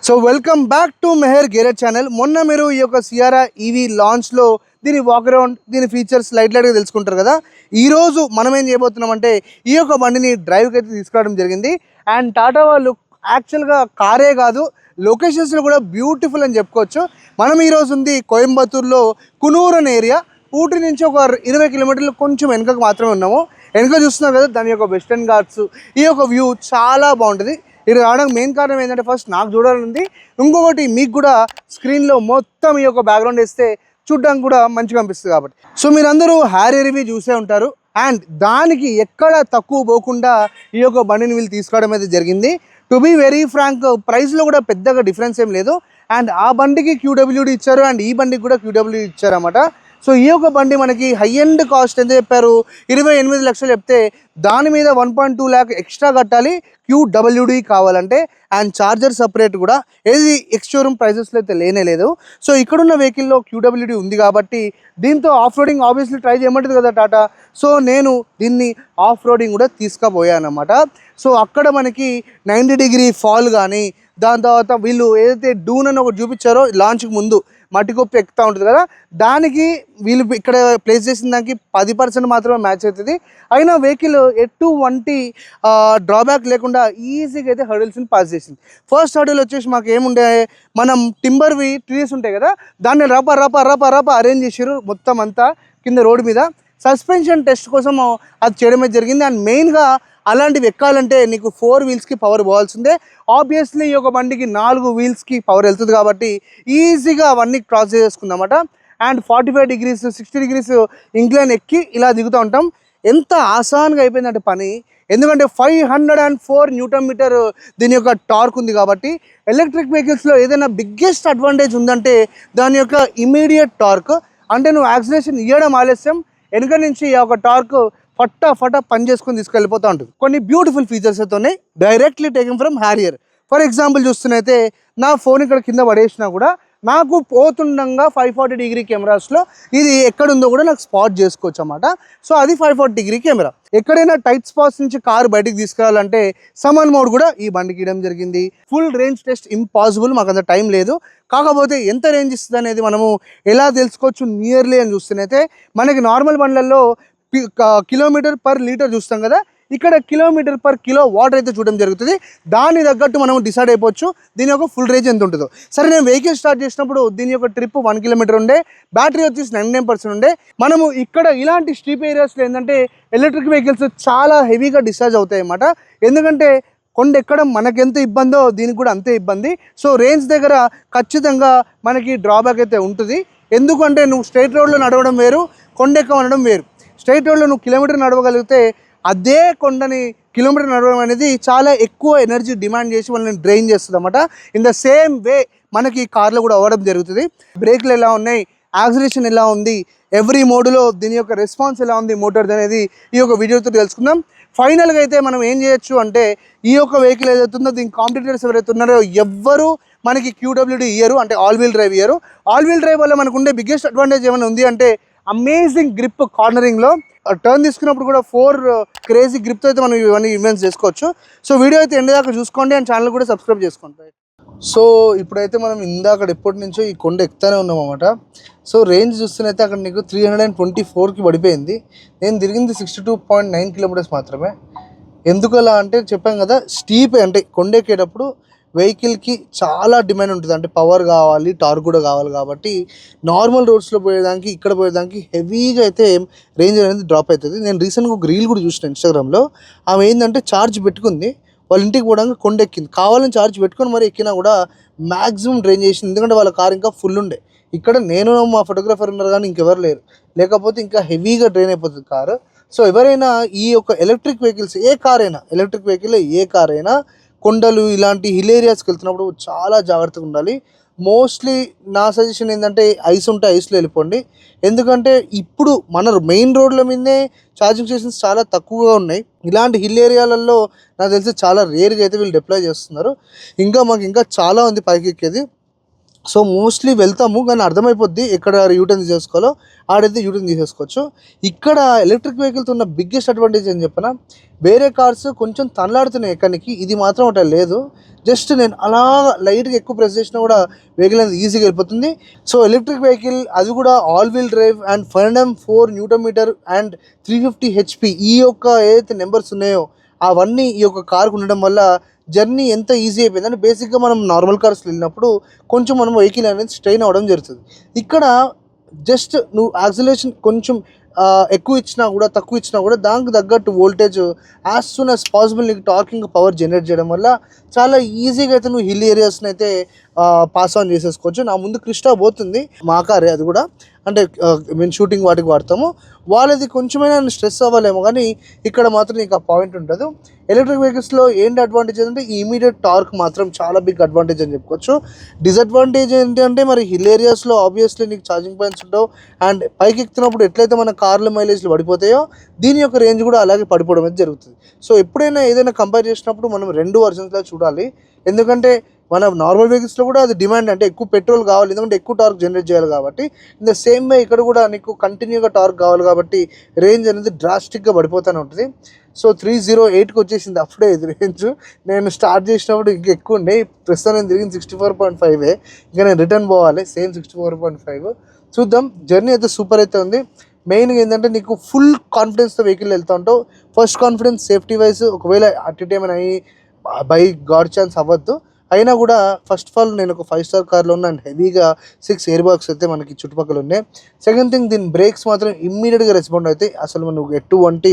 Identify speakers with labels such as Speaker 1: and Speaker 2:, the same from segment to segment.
Speaker 1: So welcome back to Mehar గేరెట్ channel. మొన్న మీరు ఈ యొక్క సియారా ఈవీ లాంచ్లో దీని వాక్ అరౌండ్ దీని ఫీచర్స్ లైట్గా తెలుసుకుంటారు కదా. ఈరోజు మనం ఏం చేయబోతున్నామంటే ఈ యొక్క బండిని డ్రైవ్కి అయితే తీసుకురావడం జరిగింది. అండ్ టాటా వాళ్ళు యాక్చువల్గా కారే కాదు, లొకేషన్స్లో కూడా బ్యూటిఫుల్ అని చెప్పుకోవచ్చు. మనం ఈరోజు ఉంది కోయంబత్తూర్లో కునూర్ అనే ఏరియా. ఊటీ నుంచి ఒక 20 కిలోమీటర్లు కొంచెం వెనుకకు మాత్రమే ఉన్నాము. వెనుక చూస్తున్నారు కదా, దాని యొక్క వెస్టర్న్ ఘాట్స్, ఈ యొక్క వ్యూ చాలా బాగుంటుంది. ఇక్కడ రావడానికి మెయిన్ కారణం ఏంటంటే ఫస్ట్ నాకు చూడాలనుంది, ఇంకొకటి మీకు కూడా స్క్రీన్లో మొత్తం ఈ యొక్క బ్యాక్గ్రౌండ్ వేస్తే చూడడానికి కూడా మంచిగా అనిపిస్తుంది కాబట్టి. సో మీరందరూ హ్యారియర్వి చూసే ఉంటారు. అండ్ దానికి ఎక్కడ తక్కువ పోకుండా ఈ యొక్క బండిని వీళ్ళు తీసుకోవడం అయితే జరిగింది. టు బీ వెరీ ఫ్రాంక్, ప్రైస్లో కూడా పెద్దగా డిఫరెన్స్ ఏం లేదు. అండ్ ఆ బండికి QWD ఇచ్చారు, అండ్ ఈ బండికి కూడా QWD ఇచ్చారు అన్నమాట. సో ఈ యొక్క బండి మనకి హై ఎండ్ కాస్ట్ ఎంత చెప్పారు, 28 లక్షలు చెప్తే దాని మీద 1.2 lakh ఎక్స్ట్రా కట్టాలి QWD కావాలంటే. అండ్ ఛార్జర్ సపరేట్ కూడా, ఏది ఎక్స్ షోరూమ్ ప్రైజెస్లో అయితే లేనే లేదు. సో ఇక్కడున్న వెహికల్లో QWD ఉంది కాబట్టి దీంతో ఆఫ్ రోడింగ్ ఆబ్వియస్లీ ట్రై చేయమంటుంది కదా టాటా. సో నేను దీన్ని ఆఫ్ రోడింగ్ కూడా తీసుకుపోయానమాట. సో అక్కడ మనకి 90 degree ఫాల్ కానీ, దాని తర్వాత వీళ్ళు ఏదైతే డూన్ అని ఒకటి చూపించారో లాంచ్కి ముందు మట్టికొప్పి ఎక్కుతూ ఉంటుంది కదా, దానికి వీళ్ళు ఇక్కడ ప్లేస్ చేసిన దానికి 10% మాత్రమే మ్యాచ్ అవుతుంది. అయినా వెహికల్ ఎటువంటి డ్రాబ్యాక్ లేకుండా ఈజీగా అయితే హర్డిల్స్ని పాస్ చేసింది. ఫస్ట్ హర్డిల్ వచ్చేసి మాకు ఏముండే, మనం టింబర్వి ట్రీస్ ఉంటాయి కదా, దాన్ని రప అరేంజ్ చేసారు మొత్తం అంతా కింద రోడ్డు మీద. సస్పెన్షన్ టెస్ట్ కోసం అది చేయడమే జరిగింది. అండ్ మెయిన్గా అలాంటివి ఎక్కాలంటే నీకు 4 wheelsకి పవర్ పోవాల్సిందే. ఆబ్వియస్లీ ఈ యొక్క బండికి 4 wheelsకి పవర్ వెళ్తుంది కాబట్టి ఈజీగా అవన్నీ క్రాస్ చేసుకుందామట. అండ్ 45 degrees 60 degrees ఇంక్లైన్ ఎక్కి ఇలా దిగుతూ ఉంటాం. ఎంత ఆసాన్గా అయిపోయిందంటే పని, ఎందుకంటే 504 Nm దీని యొక్క టార్క్ ఉంది కాబట్టి. ఎలక్ట్రిక్ వెహికల్స్లో ఏదైనా బిగ్గెస్ట్ అడ్వాంటేజ్ ఉందంటే దాని యొక్క ఇమీడియట్ టార్క్. అంటే నువ్వు యాక్సిలరేషన్ ఇవ్వడం ఆలస్యం, వెనుక నుంచి ఈ యొక్క టార్క్ ఫటా పని చేసుకొని తీసుకెళ్ళిపోతూ ఉంటుంది. కొన్ని బ్యూటిఫుల్ ఫీచర్స్ అయితే ఉన్నాయి, directly taking from Harrier. For example చూస్తున్నైతే నా ఫోన్ ఇక్కడ కింద పడేసినా కూడా నాకు పోతుండగా 540 degree కెమెరాస్లో ఇది ఎక్కడుందో కూడా నాకు స్పాట్ చేసుకోవచ్చు అన్నమాట. సో అది 540 degree కెమెరా. ఎక్కడైనా టైట్ స్పాట్స్ నుంచి కారు బయటికి తీసుకురావాలంటే సమన్ మోడ్ కూడా ఈ బండికి ఇవ్వడం జరిగింది. ఫుల్ రేంజ్ టెస్ట్ ఇంపాసిబుల్, మాకు అంత టైం లేదు. కాకపోతే ఎంత రేంజ్ ఇస్తుంది అనేది మనము ఎలా తెలుసుకోవచ్చు నియర్లీ అని చూస్తేనైతే, మనకి నార్మల్ బండ్లలో km/L చూస్తాం కదా, ఇక్కడ km/kW అయితే చూడడం జరుగుతుంది. దాన్ని తగ్గట్టు మనం డిసైడ్ అయిపోవచ్చు దీని యొక్క ఫుల్ రేంజ్ ఎంత ఉంటుందో. సరే, నేను వెహికల్ స్టార్ట్ చేసినప్పుడు దీని యొక్క ట్రిప్ 1 kilometer ఉండే, బ్యాటరీ వచ్చేసి 99% ఉండే. మనము ఇక్కడ ఇలాంటి స్ట్రీప్ ఏరియాస్లో ఏంటంటే ఎలక్ట్రిక్ వెహికల్స్ చాలా హెవీగా డిశ్చార్జ్ అవుతాయి అన్నమాట. ఎందుకంటే కొండ ఎక్కడం మనకెంత ఇబ్బందో దీనికి కూడా అంతే ఇబ్బంది. సో రేంజ్ దగ్గర ఖచ్చితంగా మనకి డ్రాబ్యాక్ అయితే ఉంటుంది. ఎందుకంటే నువ్వు స్ట్రైట్ రోడ్లో నడవడం వేరు, కొండ ఎక్కడం వేరు. స్ట్రైట్ రోడ్లో నువ్వు కిలోమీటర్ నడవగలిగితే అదే కొండని కిలోమీటర్ నడవడం అనేది చాలా ఎక్కువ ఎనర్జీ డిమాండ్ చేసి వాళ్ళని డ్రైన్ చేస్తుంది అన్నమాట. ఇన్ ద సేమ్ వే మనకి కార్లో కూడా అవ్వడం జరుగుతుంది. బ్రేక్లు ఎలా ఉన్నాయి, యాక్సిలరేషన్ ఎలా ఉంది, ఎవ్రీ మోడ్లో దీని యొక్క రెస్పాన్స్ ఎలా ఉంది మోటార్ అనేది ఈ యొక్క వీడియోతో తెలుసుకుందాం. ఫైనల్గా అయితే మనం ఏం చేయొచ్చు అంటే, ఈ యొక్క వెహికల్ ఏదైతుందో దీని కాంపిటీటర్స్ ఎవరైతే ఉన్నారో ఎవ్వరూ మనకి QWD ఇయ్యరు, అంటే ఆల్ వీల్ డ్రైవ్ ఇయ్యరు. ఆల్ వీల్ డ్రైవ్ వల్ల మనకు ఉండే బిగ్గెస్ట్ అడ్వాంటేజ్ ఏమైనా ఉంది అంటే అమేజింగ్ గ్రిప్. కార్నరింగ్లో టర్న్ తీసుకున్నప్పుడు కూడా 4 క్రేజీ గ్రిప్తో అయితే మనం ఇవన్నీ ఇన్వెన్స్ చేసుకోవచ్చు. సో వీడియో అయితే ఎండ్ దాకా చూసుకోండి, అండ్ ఛానల్ కూడా సబ్స్క్రైబ్ చేసుకోండి. సో ఇప్పుడైతే మనం ఇందాక ఎప్పటి నుంచో ఈ కొండ ఎక్కుతానే ఉన్నాం అన్నమాట. సో రేంజ్ చూస్తేనైతే అక్కడ నీకు 324కి పడిపోయింది. నేను తిరిగింది 62.9 kilometers మాత్రమే. ఎందుకు అలా అంటే చెప్పాం కదా, స్టీప్ అంటే కొండ ఎక్కేటప్పుడు వెహికల్కి చాలా డిమాండ్ ఉంటుంది, అంటే పవర్ కావాలి, టార్క్ కూడా కావాలి. కాబట్టి నార్మల్ రోడ్స్లో పోయేదానికి ఇక్కడ పోయేదానికి హెవీగా అయితే రేంజ్ అనేది డ్రాప్ అవుతుంది. నేను రీసెంట్గా ఒక రీల్ కూడా చూసిన ఇన్స్టాగ్రామ్లో. ఆమె ఏంటంటే ఛార్జ్ పెట్టుకుంది, వాళ్ళ ఇంటికి పోవడానికి కొండ ఎక్కింది, కావాలని ఛార్జ్ పెట్టుకొని మరి ఎక్కినా కూడా మ్యాక్సిమం డ్రైన్ చేసింది. ఎందుకంటే వాళ్ళ కార్ ఇంకా ఫుల్ ఉండే. ఇక్కడ నేను మా ఫోటోగ్రాఫర్ ఉన్నారు కానీ ఇంకెవరు లేరు, లేకపోతే ఇంకా హెవీగా డ్రైన్ అయిపోతుంది కారు. సో ఎవరైనా ఈ యొక్క ఎలక్ట్రిక్ వెహికల్స్, ఏ కార్ అయినా, ఎలక్ట్రిక్ వెహికల్ ఏ కార్ అయినా కొండలు ఇలాంటి హిల్ ఏరియాస్కి వెళ్తున్నప్పుడు చాలా జాగ్రత్తగా ఉండాలి. మోస్ట్లీ నా సజెషన్ ఏంటంటే ఐస్ ఉంటే ఐస్లో వెళ్ళిపోండి. ఎందుకంటే ఇప్పుడు మన మెయిన్ రోడ్ల మీదే ఛార్జింగ్ స్టేషన్స్ చాలా తక్కువగా ఉన్నాయి. ఇలాంటి హిల్ ఏరియాలలో నాకు తెలిసి చాలా రేర్గా అయితే వీళ్ళు డిప్లాయ్ చేస్తున్నారు. మాకు ఇంకా చాలా ఉంది పైకి ఎక్కేది. సో మోస్ట్లీ వెళ్తాము కానీ అర్థమైపోద్ది ఎక్కడ యూటర్న్ చేసుకోవాలో ఆడైతే యూటర్న్ తీసేసుకోవచ్చు. ఇక్కడ ఎలక్ట్రిక్ వెహికల్తో ఉన్న బిగ్గెస్ట్ అడ్వాంటేజ్ అని చెప్పిన, వేరే కార్స్ కొంచెం తనలాడుతున్నాయి ఎక్కడికి, ఇది మాత్రం అట్లా లేదు. జస్ట్ నేను అలా లైట్గా ఎక్కువ ప్రెస్ చేసినా కూడా వెహికల్ అనేది ఈజీగా వెళ్ళిపోతుంది. సో ఎలక్ట్రిక్ వెహికల్, అది కూడా all wheel drive and 504 newton metre and 350 HP, ఈ యొక్క ఏదైతే నెంబర్స్ ఉన్నాయో అవన్నీ ఈ యొక్క కార్కు ఉండడం వల్ల జర్నీ ఎంత ఈజీ అయిపోయింది. అంటే బేసిక్గా మనం నార్మల్ కార్స్ వెళ్ళినప్పుడు కొంచెం మనం వెహికల్ అనేది స్ట్రెయిన్ అవ్వడం జరుగుతుంది. ఇక్కడ జస్ట్ నువ్వు యాక్సిలరేషన్ కొంచెం ఎక్కువ ఇచ్చినా కూడా తక్కువ ఇచ్చినా కూడా దానికి తగ్గట్టు voltage as soon as possible నీకు టార్కింగ్ పవర్ జనరేట్ చేయడం వల్ల చాలా ఈజీగా అయితే నువ్వు హిల్ ఏరియాస్ని అయితే పాస్ ఆన్ చేసేసుకోవచ్చు. నా ముందు క్రిస్టా పోతుంది, మా కారే అది కూడా, అంటే మేము షూటింగ్ వాటికి వాడతాము. వాళ్ళది కొంచెమైనా స్ట్రెస్ అవ్వలేము, కానీ ఇక్కడ మాత్రం నీకు ఆ పాయింట్ ఉంటుంది. ఎలక్ట్రిక్ వెహికల్స్లో ఏంటి అడ్వాంటేజ్ అంటే ఈ ఇమీడియట్ టార్క్ మాత్రం చాలా బిగ్ అడ్వాంటేజ్ అని చెప్పుకోవచ్చు. డిసడ్వాంటేజ్ ఏంటంటే మరి హిల్ ఏరియాస్లో ఆబ్వియస్లీ నీకు ఛార్జింగ్ పాయింట్స్ ఉండవు, అండ్ పైకి ఎక్కుతున్నప్పుడు ఎట్లయితే మన కార్ల మైలేజ్లు పడిపోతాయో దీని యొక్క రేంజ్ కూడా అలాగే పడిపోవడం అయితే జరుగుతుంది. సో ఎప్పుడైనా ఏదైనా కంపేర్ చేసినప్పుడు మనం 2 వర్షన్స్లో చూడాలి. ఎందుకంటే మన నార్మల్ వెహికల్స్లో కూడా అది డిమాండ్, అంటే ఎక్కువ పెట్రోల్ కావాలి, ఎందుకంటే ఎక్కువ టార్క్ జనరేట్ చేయాలి కాబట్టి. ఇన్ ద సేమ్ వే ఇక్కడ కూడా నీకు కంటిన్యూగా టార్క్ కావాలి కాబట్టి రేంజ్ అనేది డ్రాస్టిక్గా పడిపోతూనే ఉంటుంది. సో 308కి వచ్చేసింది అప్పుడే ఇది రేంజ్. నేను స్టార్ట్ చేసినప్పుడు ఇంకా ఎక్కువ ఉండే, ప్రస్తుతం నేను తిరిగింది 64.5. ఇంకా నేను రిటర్న్ పోవాలి సేమ్ 64.5. చూద్దాం. జర్నీ అయితే సూపర్ అయితే ఉంది. మెయిన్గా ఏంటంటే నీకు ఫుల్ కాన్ఫిడెన్స్తో వెహికల్ వెళ్తూ ఉంటావు. ఫస్ట్ కాన్ఫిడెన్స్ సేఫ్టీ వైజ్, ఒకవేళ అట్ ఇట్ ఏమైనా అయ్యి బై గాడ్ ఛాన్స్ అవ్వద్దు, అయినా కూడా ఫస్ట్ ఆఫ్ ఆల్ నేను ఒక 5 స్టార్ కార్లో ఉన్న అండ్ హెవీగా 6 ఎయిర్ బాక్స్ అయితే మనకి చుట్టుపక్కల ఉన్నాయి. సెకండ్ థింగ్, దీని బ్రేక్స్ మాత్రం ఇమ్మీడియట్గా రెస్పాండ్ అవుతాయి, అసలు నువ్వు ఎటువంటి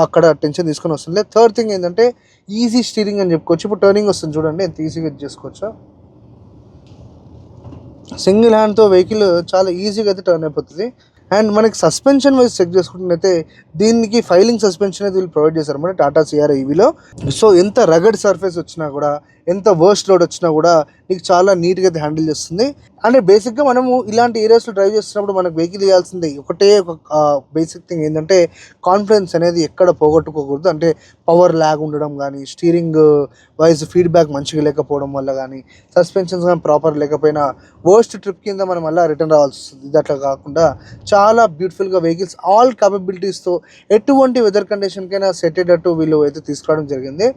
Speaker 1: అక్కడ టెన్షన్ తీసుకొని వస్తుంది. థర్డ్ థింగ్ ఏంటంటే ఈజీ స్టీరింగ్ అని చెప్పుకోవచ్చు. ఇప్పుడు టర్నింగ్ వస్తుంది చూడండి, ఎంత ఈజీగా చేసుకోవచ్చు. సింగిల్ హ్యాండ్తో వెహికల్ చాలా ఈజీగా అయితే టర్న్ అయిపోతుంది. అండ్ మనకి సస్పెన్షన్ వైజ్ చెక్ చేసుకుంటున్నైతే దీనికి ఫైలింగ్ సస్పెన్షన్ అయితే వీళ్ళు ప్రొవైడ్ చేశారు మన టాటా సిఆర్ఐ ఈవీలో. సో ఎంత రగడ్ సర్ఫేస్ వచ్చినా కూడా, ఎంత వర్స్ట్ రోడ్ వచ్చినా కూడా నీకు చాలా నీట్గా అయితే హ్యాండిల్ చేస్తుంది. అంటే బేసిక్గా మనము ఇలాంటి ఏరియాస్లో డ్రైవ్ చేస్తున్నప్పుడు మనకు వెహికల్ ఇవ్వాల్సింది ఒకటే ఒక బేసిక్ థింగ్ ఏంటంటే కాన్ఫిడెన్స్ అనేది ఎక్కడ పోగొట్టుకోకూడదు. అంటే పవర్ ల్యాగ్ ఉండడం కానీ, స్టీరింగ్ వైజ్ ఫీడ్బ్యాక్ మంచిగా లేకపోవడం వల్ల కానీ, సస్పెన్షన్స్ కానీ ప్రాపర్ లేకపోయినా వర్స్ట్ ట్రిప్ కింద మనం మళ్ళీ రిటర్న్ రావాల్సి వస్తుంది. ఇది అట్లా కాకుండా చాలా బ్యూటిఫుల్గా వెహికల్స్ ఆల్ కేపబిలిటీస్తో ఎటువంటి వెదర్ కండిషన్కైనా సెట్ అయ్యేటట్టు వీళ్ళు అయితే తీసుకురావడం జరిగింది.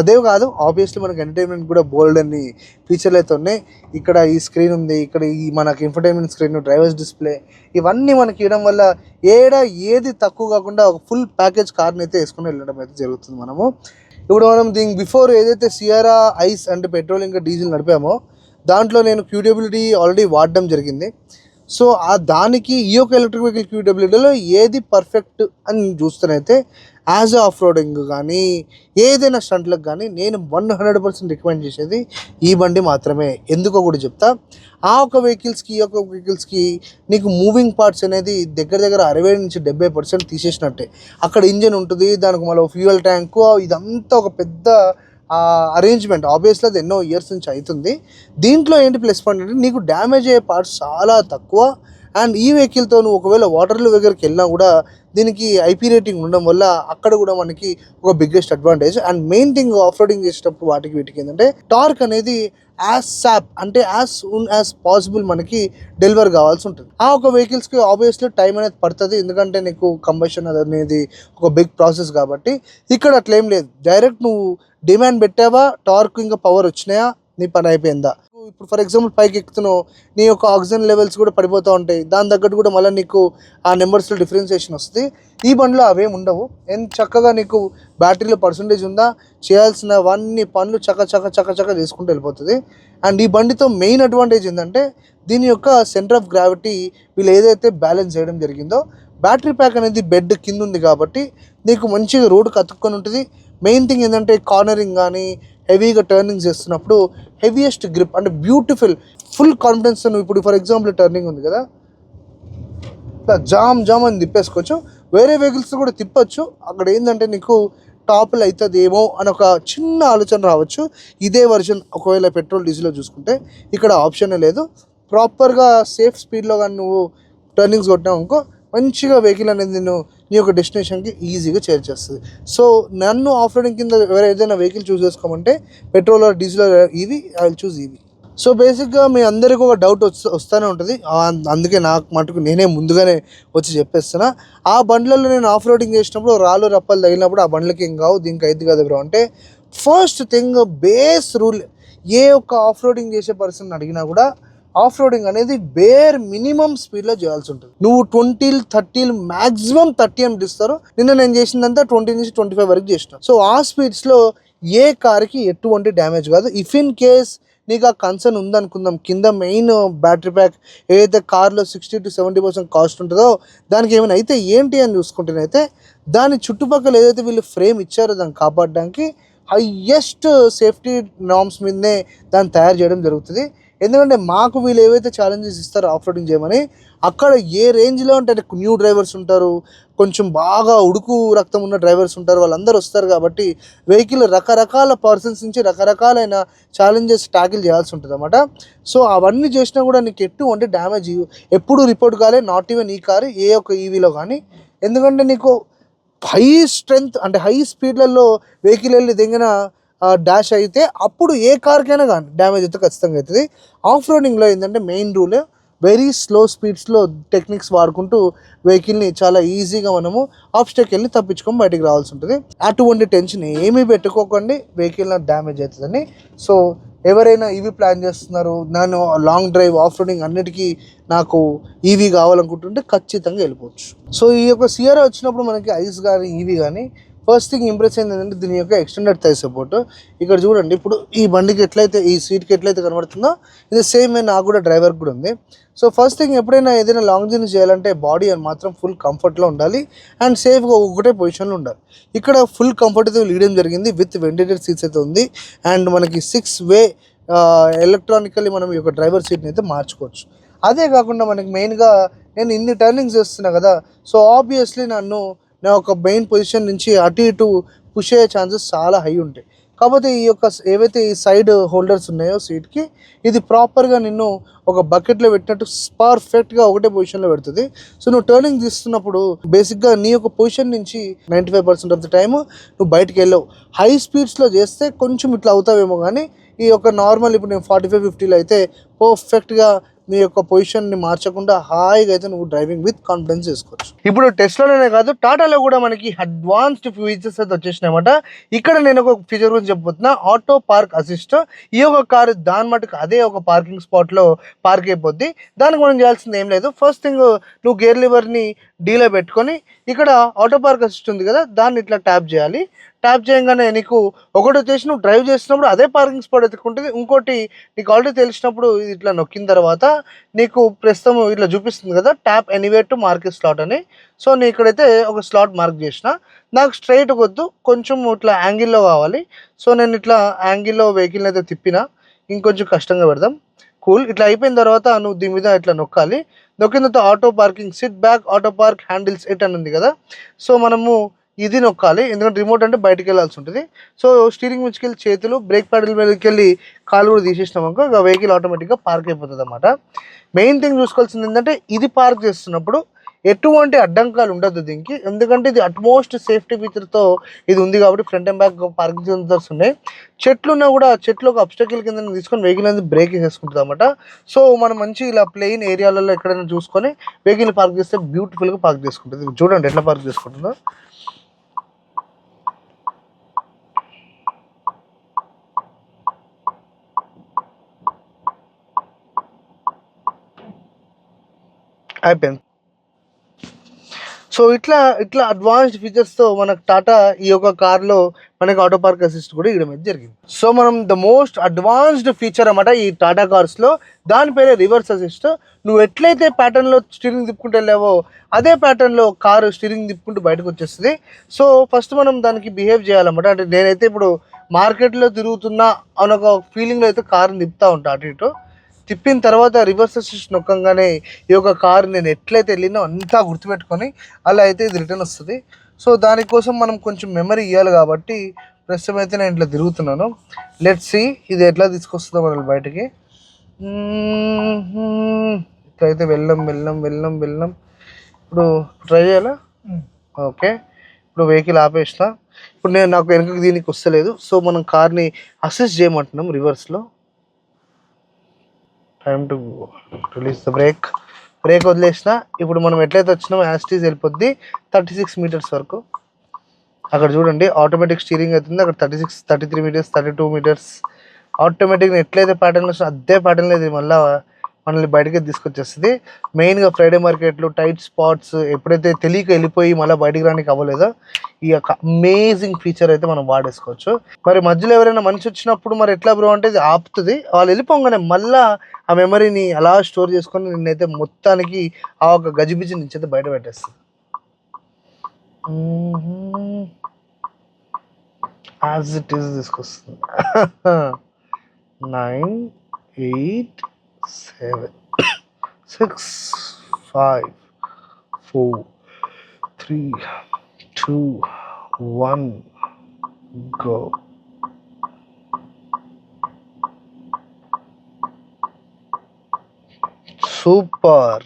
Speaker 1: అదే కాదు, ఆబ్వియస్లీ మనకి ఎంటర్టైన్మెంట్ కూడా బోల్డ్ అన్ని ఫీచర్లు అయితే ఉన్నాయి. ఇక్కడ ఈ స్క్రీన్ ఉంది, ఇక్కడ ఈ మనకి ఇన్ఫర్టైన్మెంట్ స్క్రీన్, డ్రైవర్స్ డిస్ప్లే, ఇవన్నీ మనకి ఇవ్వడం వల్ల ఏది తక్కువ కాకుండా ఒక ఫుల్ ప్యాకేజ్ కార్ని అయితే వేసుకుని వెళ్ళడం అయితే జరుగుతుంది. ఇప్పుడు మనం దీనికి బిఫోర్ ఏదైతే సియారా ఐస్ అంటే పెట్రోల్ ఇంకా డీజిల్ నడిపామో దాంట్లో నేను క్యూడబ్ల్యూడీ ఆల్రెడీ వాడడం జరిగింది. సో దానికి ఈ యొక్క ఎలక్ట్రిక్ వెహికల్ క్యూడబ్ల్యూడీలో ఏది పర్ఫెక్ట్ అని చూస్తేనైతే యాజ్ ఆఫ్ రోడింగ్ కానీ ఏదైనా స్టంట్లకు కానీ నేను 100% రికమెండ్ చేసేది ఈ బండి మాత్రమే. ఎందుకో కూడా చెప్తా. ఆ ఒక వెహికల్స్కి ఈ యొక్క వెహికల్స్కి నీకు మూవింగ్ పార్ట్స్ అనేది దగ్గర 60 నుంచి 70% తీసేసినట్టే. అక్కడ ఇంజన్ ఉంటుంది, దానికి మళ్ళీ ఫ్యూయల్ ట్యాంకు, ఇదంతా ఒక పెద్ద అరేంజ్మెంట్. ఆబ్వియస్లీ అది ఎన్నో ఇయర్స్ నుంచి అవుతుంది. దీంట్లో ఏంటి ప్లస్ పాయింట్ అంటే నీకు డ్యామేజ్ అయ్యే పార్ట్స్ చాలా తక్కువ. అండ్ ఈ వెహికల్తో నువ్వు ఒకవేళ వాటర్ల దగ్గరికి వెళ్ళినా కూడా దీనికి ఐపీ రేటింగ్ ఉండడం వల్ల అక్కడ కూడా మనకి ఒక biggest advantage. And main thing off roading చేసేటప్పుడు వీటికి ఏంటంటే టార్క్ అనేది యాజ్ సాప్ అంటే యాజ్ సూన్ యాజ్ పాసిబుల్ మనకి డెలివర్ కావాల్సి ఉంటుంది. ఆ ఒక వెహికల్స్కి ఆబ్వియస్లీ టైం అనేది పడుతుంది, ఎందుకంటే నీకు కంబషన్ అనేది ఒక బిగ్ ప్రాసెస్ కాబట్టి. ఇక్కడ అట్లేం లేదు, డైరెక్ట్ నువ్వు డిమాండ్ పెట్టావా, టార్క్ ఇంకా పవర్ వచ్చినాయా, నీ పని అయిపోయిందా. ఇప్పుడు ఫర్ ఎగ్జాంపుల్ పైకి ఎక్కుతున్నావు, నీ యొక్క ఆక్సిజన్ లెవెల్స్ కూడా పడిపోతూ ఉంటాయి, దాని తగ్గట్టు కూడా మళ్ళీ నీకు ఆ నెంబర్స్లో డిఫరెన్సియేషన్ వస్తుంది. ఈ బండిలో అవేం ఉండవు. ఎంత చక్కగా నీకు బ్యాటరీలో పర్సంటేజ్ ఉందా, చేయాల్సినవన్నీ పనులు చక్క చేసుకుంటూ వెళ్ళిపోతుంది. అండ్ ఈ బండితో మెయిన్ అడ్వాంటేజ్ ఏంటంటే దీని యొక్క సెంటర్ ఆఫ్ గ్రావిటీ వీళ్ళు ఏదైతే బ్యాలెన్స్ చేయడం జరిగిందో, బ్యాటరీ ప్యాక్ అనేది బెడ్ కింద ఉంది కాబట్టి నీకు మంచిగా రోడ్డుకి అతుక్కొని ఉంటుంది. మెయిన్ థింగ్ ఏంటంటే కార్నరింగ్ కానీ హెవీగా టర్నింగ్ చేస్తున్నప్పుడు హెవీయెస్ట్ గ్రిప్ అంటే బ్యూటిఫుల్ ఫుల్ కాన్ఫిడెన్స్. నువ్వు ఇప్పుడు ఫర్ ఎగ్జాంపుల్ టర్నింగ్ ఉంది కదా, జామ్ అని తిప్పేసుకోవచ్చు. వేరే వెహికల్స్ కూడా తిప్పచ్చు. అక్కడ ఏంటంటే నీకు టాప్లో అవుతుంది ఏమో అని ఒక చిన్న ఆలోచన రావచ్చు. ఇదే వర్షన్ ఒకవేళ పెట్రోల్ డీజిల్లో చూసుకుంటే ఇక్కడ ఆప్షనే లేదు. ప్రాపర్గా సేఫ్ స్పీడ్లో కానీ నువ్వు టర్నింగ్స్ కొట్టినావు అనుకో, మంచిగా వెహికల్ అనేది నేను నీ యొక్క డెస్టినేషన్కి ఈజీగా చేర్చేస్తుంది. సో నన్ను ఆఫ్ రోడింగ్ కింద ఏదైనా వెహికల్ చూస్ చేసుకోమంటే petrol or diesel EV, I will choose EV. So బేసిక్గా మీ అందరికీ ఒక డౌట్ వస్తూనే ఉంటుంది, అందుకే నాకు మటుకు నేనే ముందుగానే వచ్చి చెప్పేస్తున్నా. ఆ బండ్లలో నేను ఆఫ్ రోడింగ్ చేసినప్పుడు రాళ్ళు రప్పలు తగిలినప్పుడు ఆ బండ్లకి ఏం కావు, దీనికి అయితే కదా బ్రో అంటే ఫస్ట్ థింగ్ బేస్ రూల్. ఏ ఒక్క ఆఫ్ రోడింగ్ చేసే పర్సన్ అడిగినా కూడా ఆఫ్ రోడింగ్ అనేది బేర్ మినిమం స్పీడ్లో చేయాల్సి ఉంటుంది. నువ్వు 20-30 మ్యాక్సిమం 30 అని ఇస్తారు. నిన్న నేను చేసిందంతా 20 నుంచి 25 వరకు చేసిన. సో ఆ స్పీడ్స్లో ఏ కార్కి ఎటువంటి డ్యామేజ్ కాదు. ఇఫ్ ఇన్ కేస్ నీకు ఆ కన్సర్న్ ఉందనుకుందాం, కింద మెయిన్ బ్యాటరీ ప్యాక్ ఏదైతే కార్లో 60-70% కాస్ట్ ఉంటుందో దానికి ఏమైనా అయితే ఏంటి అని చూసుకుంటేనైతే దాని చుట్టుపక్కల ఏదైతే వీళ్ళు ఫ్రేమ్ ఇచ్చారో దాన్ని కాపాడడానికి హయ్యెస్ట్ సేఫ్టీ నార్మ్స్ మీదనే దాన్ని తయారు చేయడం జరుగుతుంది. ఎందుకంటే మాకు వీళ్ళు ఏవైతే ఛాలెంజెస్ ఇస్తారో ఆఫ్ రోడింగ్ చేయమని, అక్కడ ఏ రేంజ్లో అంటే న్యూ డ్రైవర్స్ ఉంటారు, కొంచెం బాగా ఉడుకు రక్తం ఉన్న డ్రైవర్స్ ఉంటారు, వాళ్ళందరూ వస్తారు కాబట్టి వెహికల్ రకరకాల పర్సన్స్ నుంచి రకరకాలైన ఛాలెంజెస్ ట్యాకిల్ చేయాల్సి ఉంటుంది అన్నమాట. సో అవన్నీ చేసినా కూడా నీకు ఎటువంటి డ్యామేజ్ ఎప్పుడు రిపోర్ట్ కాలే, నాట్ ఈవెన్ ఈ కారు ఏ ఒక్క ఈవీలో కానీ. ఎందుకంటే నీకు హై స్ట్రెంగ్త్ అంటే హై స్పీడ్లలో వెహికల్ వెళ్ళి దిగిన డాష్ అయితే అప్పుడు ఏ కార్కైనా కానీ డ్యామేజ్ అయితే ఖచ్చితంగా అవుతుంది. ఆఫ్ రోడింగ్లో ఏంటంటే మెయిన్ రూల్ వెరీ స్లో స్పీడ్స్లో టెక్నిక్స్ వాడుకుంటూ వెహికల్ని చాలా ఈజీగా మనము ఆబ్స్టెకల్ని తప్పించుకొని బయటికి రావాల్సి ఉంటుంది. అటువంటి టెన్షన్ ఏమీ పెట్టుకోకండి, వెహికల్ డ్యామేజ్ అవుతుందని. సో ఎవరైనా ఈవీ ప్లాన్ చేస్తున్నారు, నేను లాంగ్ డ్రైవ్ ఆఫ్ రోడింగ్ అన్నిటికీ నాకు ఈవీ కావాలనుకుంటుంటే ఖచ్చితంగా వెళ్ళిపోవచ్చు. సో ఈ యొక్క సియరా వచ్చినప్పుడు మనకి ఐస్ కానీ ఈవీ కానీ ఫస్ట్ థింగ్ ఇంప్రెస్ అయింది ఏంటంటే దీని యొక్క ఎక్స్టెండెడ్ థై సపోర్ట్. ఇక్కడ చూడండి, ఇప్పుడు ఈ బండికి ఎట్లయితే ఈ సీట్కి ఎట్లయితే కనబడుతుందో ఇది సేమ్ నాకు కూడా డ్రైవర్కి కూడా ఉంది. సో ఫస్ట్ థింగ్ ఎప్పుడైనా ఏదైనా లాంగ్ జర్నీ చేయాలంటే బాడీ అని మాత్రం ఫుల్ కంఫర్ట్లో ఉండాలి అండ్ సేఫ్గా ఒకటే పొజిషన్లో ఉండాలి. ఇక్కడ ఫుల్ కంఫర్ట్ అయితే లీడడం జరిగింది, విత్ వెంటిలేటెడ్ సీట్స్ అయితే ఉంది అండ్ మనకి 6-వే ఎలక్ట్రానికల్లీ మనం ఈ యొక్క డ్రైవర్ సీట్ని అయితే మార్చుకోవచ్చు. అదే కాకుండా మనకి మెయిన్గా నేను ఇన్ని టర్నింగ్స్ చేస్తున్నా కదా, సో ఆబ్వియస్లీ నా ఒక మెయిన్ పొజిషన్ నుంచి అటు ఇటు పుష్ అయ్యే ఛాన్సెస్ చాలా హై ఉంటాయి. కాకపోతే ఈ యొక్క ఏవైతే ఈ సైడ్ హోల్డర్స్ ఉన్నాయో సీట్కి, ఇది ప్రాపర్గా నిన్ను ఒక బకెట్లో పెట్టినట్టు పర్ఫెక్ట్గా ఒకటే పొజిషన్లో పెడుతుంది. సో నువ్వు టర్నింగ్ తీస్తున్నప్పుడు బేసిక్గా నీ యొక్క పొజిషన్ నుంచి 95% ఆఫ్ ద టైమ్ నువ్వు బయటికి వెళ్ళావు. హై స్పీడ్స్లో చేస్తే కొంచెం ఇట్లా అవుతావేమో, కానీ ఈ యొక్క నార్మల్ ఇప్పుడు నేను 45-50లో అయితే పర్ఫెక్ట్గా నీ యొక్క పొజిషన్ని మార్చకుండా హాయిగా అయితే నువ్వు డ్రైవింగ్ విత్ కాన్ఫిడెన్స్ చేసుకోవచ్చు. ఇప్పుడు టెస్లాలోనే కాదు టాటాలో కూడా మనకి అడ్వాన్స్డ్ ఫీచర్స్ అయితే వచ్చేసినాయి అన్నమాట. ఇక్కడ నేను ఒక ఫీచర్ గురించి చెప్పబోతున్నా, ఆటో పార్క్ అసిస్ట్. ఈ యొక్క కారు దాని మటుకు అదే ఒక పార్కింగ్ స్పాట్లో పార్క్ అయిపోద్ది. దానికి మనం చేయాల్సింది ఏం లేదు. ఫస్ట్ థింగ్ నువ్వు గేర్ లివర్ని డీలో పెట్టుకొని ఇక్కడ ఆటో పార్క్ అసిస్ట్ ఉంది కదా, దాన్ని ఇట్లా ట్యాప్ చేయాలి. ట్యాప్ చేయగానే నీకు ఒకటి వచ్చేసి నువ్వు డ్రైవ్ చేసినప్పుడు అదే పార్కింగ్ స్పాట్ ఎత్తుకుంటుంది. ఇంకోటి నీకు ఆల్రెడీ తెలిసినప్పుడు ఇది ఇట్లా నొక్కిన తర్వాత నీకు ప్రస్తుతం ఇట్లా చూపిస్తుంది కదా, tap anywhere to mark slot అని. సో నేను ఇక్కడైతే ఒక స్లాట్ మార్క్ చేసిన. నాకు స్ట్రైట్ వద్దు, కొంచెం ఇట్లా యాంగిల్లో కావాలి. సో నేను ఇట్లా యాంగిల్లో వెహికల్ని అయితే తిప్పిన, ఇంకొంచెం కష్టంగా పెడదాం. కూల్. ఇట్లా అయిపోయిన తర్వాత నువ్వు దీని మీద ఇట్లా నొక్కాలి. నొక్కిన తర్వాత auto parking, SIT back, auto park, handles at అని ఉంది కదా, సో మనము ఇది నొక్కాలి. ఎందుకంటే రిమోట్ అంటే బయటకు వెళ్ళాల్సి ఉంటుంది. సో స్టీరింగ్ మీదకి వెళ్ళి చేతులు, బ్రేక్ ప్యాడల్ మీదకి వెళ్ళి కాలు కూడా తీసేసినాం అనుకో, ఇక వెహికల్ ఆటోమేటిక్గా పార్క్ అయిపోతుంది అన్నమాట. మెయిన్ థింగ్ చూసుకోవాల్సింది ఏంటంటే ఇది పార్క్ చేస్తున్నప్పుడు ఎటువంటి అడ్డంకాలు ఉండదు దీనికి, ఎందుకంటే ఇది అట్మోస్ట్ సేఫ్టీ ఫీచర్తో ఇది ఉంది కాబట్టి front and back parking sensors ఉన్నాయి. చెట్లు ఉన్నా కూడా చెట్లు ఒక అబ్స్టకిల్ కింద తీసుకొని వెహికల్ అనేది బ్రేక్ వేసేసుకుంటుంది అన్నమాట. సో మనం మంచి ఇలా ప్లెయిన్ ఏరియాలలో ఎక్కడైనా చూసుకొని వెహికల్ పార్క్ చేస్తే బ్యూటిఫుల్గా పార్క్ చేసుకుంటుంది. చూడండి ఎట్లా పార్క్ చేసుకుంటుందో. అయిపోయింది. సో ఇట్లా అడ్వాన్స్డ్ ఫీచర్స్తో మనకు టాటా ఈ యొక్క కార్లో మనకి ఆటో పార్క్ అసిస్ట్ కూడా ఇవ్వడం అయితే జరిగింది. సో మనం ద మోస్ట్ అడ్వాన్స్డ్ ఫీచర్ అన్నమాట ఈ టాటా కార్స్లో, దాని పేరే రివర్స్ అసిస్ట్. నువ్వు ఎట్లయితే ప్యాటర్న్లో స్టీరింగ్ తిప్పుకుంటూ వెళ్ళావో అదే ప్యాటర్న్లో కారు స్టీరింగ్ తిప్పుకుంటూ బయటకు వచ్చేస్తుంది. సో ఫస్ట్ మనం దానికి బిహేవ్ చేయాలన్నమాట. అంటే నేనైతే ఇప్పుడు మార్కెట్లో తిరుగుతున్నా అని ఒక ఫీలింగ్లో అయితే కారుని తిప్పుతూ ఉంటాను. అటు ఇటు తిప్పిన తర్వాత రివర్స్ అసిస్ట్ నొక్కంగానే ఈ యొక్క కారు నేను ఎట్లయితే వెళ్ళినో అంతా గుర్తుపెట్టుకొని అలా అయితే ఇది రిటర్న్ వస్తుంది. సో దానికోసం మనం కొంచెం మెమరీ ఇవ్వాలి కాబట్టి ప్రస్తుతం అయితే నేను ఇట్లా తిరుగుతున్నాను. లెట్స్ సీ ఇది ఎట్లా తీసుకొస్తుందో మనం బయటికి. ఇట్లయితే వెళ్ళం. ఇప్పుడు ట్రై చేయాలా? ఓకే, ఇప్పుడు వెహికల్ ఆపేసిన. ఇప్పుడు నాకు వెనకకి దీనికి వస్తలేదు. సో మనం కార్ని అసిస్ట్ చేయమంటున్నాం రివర్స్లో. Time to release the break వదిలేసిన. ఇప్పుడు మనం ఎట్లయితే వచ్చినామో యాస్టీస్ వెళ్ళిపోద్ది 36 మీటర్స్ వరకు. అక్కడ చూడండి ఆటోమేటిక్ స్టీరింగ్ అవుతుంది. అక్కడ 36, 33 మీటర్స్, 32 మీటర్స్ ఆటోమేటిక్గా ఎట్లయితే ప్యాటర్న్ వస్తుందో అదే ప్యాటర్న్లో ఇది మళ్ళీ మనల్ని బయటకి తీసుకొచ్చేస్తుంది. మెయిన్గా ఫ్రైడే మార్కెట్లు, టైట్ స్పాట్స్ ఎప్పుడైతే తెలియక వెళ్ళిపోయి మళ్ళీ బయటికి రానికి అవ్వలేదో ఈ యొక్క అమేజింగ్ ఫీచర్ అయితే మనం వాడేసుకోవచ్చు. మరి మధ్యలో ఎవరైనా మనిషి వచ్చినప్పుడు మరి ఎట్లా బ్రో అంటే ఇది ఆపుతుంది. వాళ్ళు వెళ్ళిపోగానే మళ్ళీ ఆ మెమరీని అలా స్టోర్ చేసుకొని నిన్నైతే మొత్తానికి ఆ ఒక గజిబిజి నుంచి అయితే బయట పెట్టేస్తుంది. యాజ్ ఇట్ ఈస్ తీసుకొస్తుంది. 9, 8, 7, 6, 5, 4, 3, 2, 1 go. సూపర్.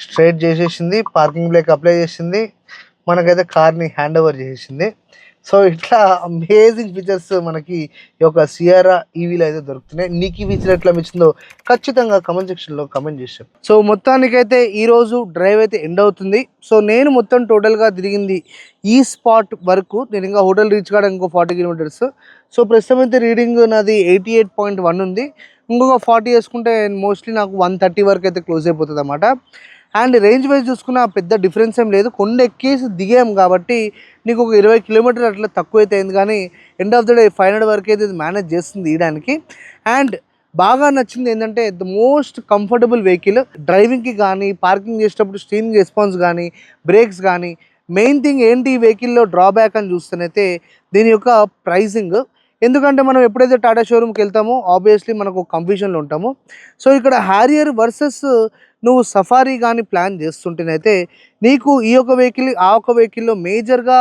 Speaker 1: స్ట్రైట్ చేసేసింది, పార్కింగ్ బ్రేక్ అప్లై చేసింది, మనకైతే కార్ని హ్యాండ్ ఓవర్ చేసేసింది. సో ఇట్లా అమేజింగ్ ఫీచర్స్ మనకి ఈ యొక్క సియారా ఈవీలో అయితే దొరుకుతున్నాయి. నీకు ఈ ఫీచర్ ఎట్లా అనిపించిందో ఖచ్చితంగా కమెంట్ సెక్షన్లో కమెంట్ చేశాను. సో మొత్తానికైతే ఈరోజు డ్రైవ్ అయితే ఎండ్ అవుతుంది. సో నేను మొత్తం టోటల్గా తిరిగింది ఈ స్పాట్ వరకు. నేను ఇంకా హోటల్ రీచ్ కావడం ఇంకో 40 కిలోమీటర్స్. సో ప్రస్తుతం అయితే రీడింగ్ నాది 88.1 ఉంది. ఇంకొక 40 వేసుకుంటే మోస్ట్లీ నాకు 130 వరకు అయితే క్లోజ్ అయిపోతుంది అన్నమాట. అండ్ రేంజ్ వైజ్ చూసుకున్న పెద్ద డిఫరెన్స్ ఏం లేదు. కొండ ఎక్కేసి దిగాం కాబట్టి నీకు ఒక 20 కిలోమీటర్ అట్లా తక్కువ అయితే అయింది, కానీ ఎండ్ ఆఫ్ ద డే 500 వరకు అయితే ఇది మేనేజ్ చేస్తుంది తీయడానికి. అండ్ బాగా నచ్చింది ఏంటంటే ద మోస్ట్ కంఫర్టబుల్ వెహికల్. డ్రైవింగ్కి కానీ, పార్కింగ్ చేసేటప్పుడు స్టీరింగ్ రెస్పాన్స్ కానీ, బ్రేక్స్ కానీ. మెయిన్ థింగ్ ఏంటి ఈ వెహికల్లో డ్రాబ్యాక్ అని చూస్తేనైతే దీని యొక్క ప్రైజింగ్. ఎందుకంటే మనం ఎప్పుడైతే టాటా షోరూమ్కి వెళ్తామో ఆబ్వియస్లీ మనకు కన్ఫ్యూజన్లో ఉంటాము. సో ఇక్కడ హ్యారియర్ వర్సెస్ నువ్వు సఫారీ కానీ ప్లాన్ చేస్తుంటేనైతే నీకు ఈ యొక్క వెహికల్ ఆ ఒక వెహికల్లో మేజర్గా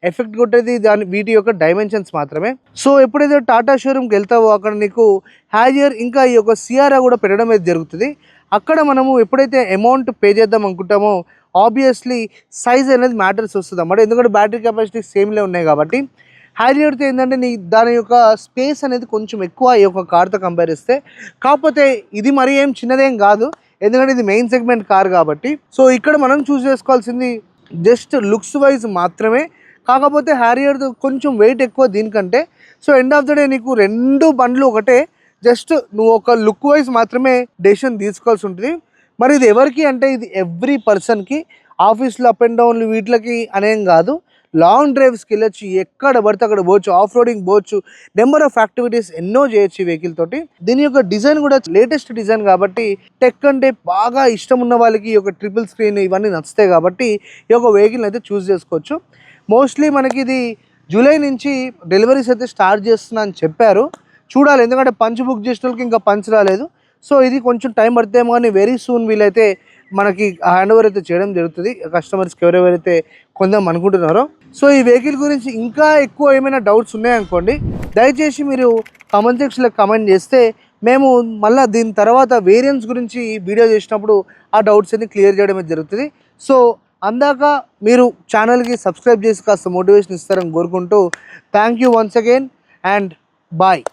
Speaker 1: ఎఫెక్ట్ కొట్టేది వీటి యొక్క డైమెన్షన్స్ మాత్రమే. సో ఎప్పుడైతే టాటా షోరూమ్కి వెళ్తావో అక్కడ నీకు హ్యారియర్ ఇంకా ఈ యొక్క సియారా కూడా పెట్టడం అయితే జరుగుతుంది. అక్కడ మనము ఎప్పుడైతే అమౌంట్ పే చేద్దాం అనుకుంటామో ఆబ్వియస్లీ సైజ్ అనేది మ్యాటర్స్ వస్తుంది అన్నమాట. ఎందుకంటే బ్యాటరీ కెపాసిటీ సేమ్లే ఉన్నాయి కాబట్టి. హ్యారియర్తో ఏంటంటే దాని యొక్క స్పేస్ అనేది కొంచెం ఎక్కువ ఈ యొక్క కార్తో కంపేర్ చేస్తే. కాకపోతే ఇది మరీ ఏం చిన్నదేం కాదు, ఎందుకంటే ఇది మెయిన్ సెగ్మెంట్ కార్ కాబట్టి. సో ఇక్కడ మనం చూస్ చేసుకోవాల్సింది జస్ట్ లుక్స్ వైజ్ మాత్రమే. కాకపోతే హ్యారియర్ కొంచెం వెయిట్ ఎక్కువ దీనికంటే. So end of the day నీకు రెండు బండ్లు ఒకటే, జస్ట్ నువ్వు ఒక లుక్ వైజ్ మాత్రమే డెసిషన్ తీసుకోవాల్సి ఉంటుంది. మరి ఇది ఎవరికి అంటే ఇది ఎవ్రీ పర్సన్కి, ఆఫీస్లో అప్ అండ్ డౌన్లు వీటికి అనేం కాదు. లాంగ్ డ్రైవ్స్కి వెళ్ళొచ్చు, ఎక్కడ పడితే అక్కడ పోవచ్చు, ఆఫ్ రోడింగ్ పోవచ్చు, నెంబర్ ఆఫ్ యాక్టివిటీస్ ఎన్నో చేయొచ్చు ఈ వెహికల్ తోటి. దీని యొక్క డిజైన్ కూడా లేటెస్ట్ డిజైన్ కాబట్టి టెక్ అంటే బాగా ఇష్టం ఉన్న వాళ్ళకి ఈ యొక్క ట్రిపుల్ స్క్రీన్ ఇవన్నీ నచ్చుతాయి కాబట్టి ఈ యొక్క వెహికల్ అయితే చూస్ చేసుకోవచ్చు. మోస్ట్లీ మనకి ఇది జూలై నుంచి డెలివరీస్ అయితే స్టార్ట్ చేస్తున్నా అని చెప్పారు. చూడాలి, ఎందుకంటే పంచ్ బుక్ చేసిన వాళ్ళకి ఇంకా పంచ్ రాలేదు. సో ఇది కొంచెం టైం పడితేమో కానీ వెరీ సూన్ వీలైతే మనకి హ్యాండ్ ఓవర్ అయితే చేయడం జరుగుతుంది కస్టమర్స్కి ఎవరెవరైతే కొందాం అనుకుంటున్నారో. సో ఈ వెహికల్ గురించి ఇంకా ఎక్కువ ఏమైనా డౌట్స్ ఉన్నాయనుకోండి, దయచేసి మీరు కామెంట్ సెక్షన్లో కామెంట్ చేస్తే మేము మళ్ళీ దీని తర్వాత వేరియంట్స్ గురించి వీడియో చేసినప్పుడు ఆ డౌట్స్ అన్ని క్లియర్ చేయడం జరుగుతుంది. సో అందాక మీరు ఛానల్కి సబ్స్క్రైబ్ చేసి కాస్త మోటివేషన్ ఇస్తారని కోరుకుంటూ thank you once again and bye.